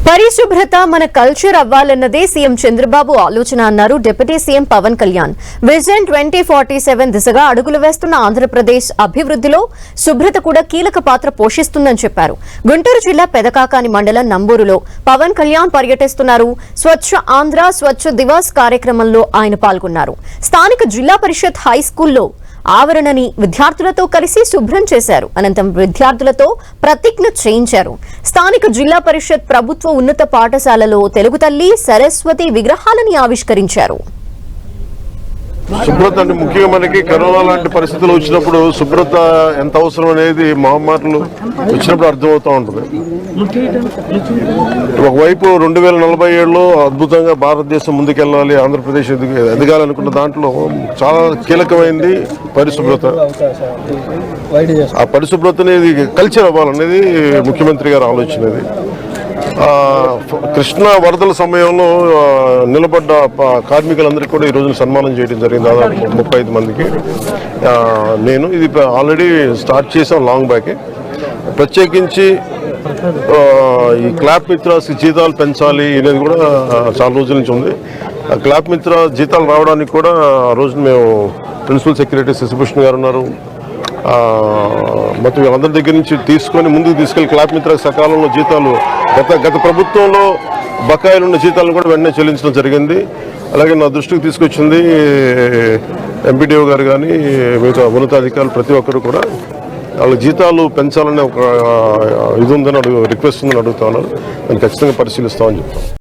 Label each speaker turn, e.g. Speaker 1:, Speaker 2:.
Speaker 1: పరిశుభ్రత మన culture అవ్వాలన్నదే CM Chandrababu ఆలోచన అన్నారు deputy CM Pavan Kalyan. Vision 2047 దిశగా అడుగులు వేస్తున్న ఆంధ్రప్రదేశ్ అభివృద్ధిలో శుభ్రత కూడా కీలక పాత్ర పోషిస్తుందని చెప్పారు. గుంటూరు జిల్లా పెదకాకాని మండలం నంబూరులో పవన్ కళ్యాణ్ పర్యటిస్తున్నారు. స్వచ్ఛ ఆంధ్ర స్వచ్ఛ దివాస్ కార్యక్రమంలో ఆయన పాల్గొన్నారు. స్థానిక జిల్లా పరిషత్ హై స్కూల్లో ఆవరణని విద్యార్థులతో కలిసి శుభ్రం చేశారు. అనంతరం విద్యార్థులతో ప్రతిజ్ఞ చేయించారు. స్థానిక జిల్లా పరిషత్ ప్రభుత్వ ఉన్నత పాఠశాలలో తెలుగు తల్లి సరస్వతి విగ్రహాలని ఆవిష్కరించారు.
Speaker 2: శుభ్రత అంటే ముఖ్యంగా మనకి కరోనా లాంటి పరిస్థితులు వచ్చినప్పుడు శుభ్రత ఎంత అవసరం అనేది మహమ్మారులు వచ్చినప్పుడు అర్థమవుతూ ఉంటుంది. ఒకవైపు 2047లో అద్భుతంగా భారతదేశం ముందుకెళ్ళాలి, ఆంధ్రప్రదేశ్ ఎదగాలనుకున్న దాంట్లో చాలా కీలకమైంది పరిశుభ్రత. ఆ పరిశుభ్రతని కల్చర్ అవ్వాలనేది ముఖ్యమంత్రి గారి ఆలోచన. ఇది కృష్ణా వరదల సమయంలో నిలబడ్డ కార్మికులందరికీ కూడా ఈ రోజు సన్మానం చేయడం జరిగింది. దాదాపు 35 మందికి. నేను ఇది ఆల్రెడీ స్టార్ట్ చేసాం లాంగ్ బ్యాక్. ప్రత్యేకించి ఈ క్లాప్ మిత్రాస్ జీతాలు పెంచాలి అనేది కూడా చాలా రోజుల నుంచి ఉంది. క్లాప్ మిత్ర జీతాలు రావడానికి కూడా ఆ రోజు మేము ప్రిన్సిపల్ సెక్రటరీ శశిభూషణ్ గారు ఉన్నారు, మొత్తం వీళ్ళందరి దగ్గర నుంచి తీసుకొని ముందుకు తీసుకెళ్లి క్లాప్ మిత్ర సకాలంలో జీతాలు గత ప్రభుత్వంలో బకాయిలు ఉన్న జీతాలను కూడా వెంటనే చెల్లించడం జరిగింది. అలాగే నా దృష్టికి తీసుకొచ్చింది ఎంపీడీఓ గారు కానీ మిగతా ఉన్నతాధికారులు ప్రతి ఒక్కరు కూడా వాళ్ళ జీతాలు పెంచాలనే ఒక ఇది ఉందని రిక్వెస్ట్ ఉందని అడుగుతా ఉన్నారు. దాన్ని ఖచ్చితంగా పరిశీలిస్తామని చెప్తాం.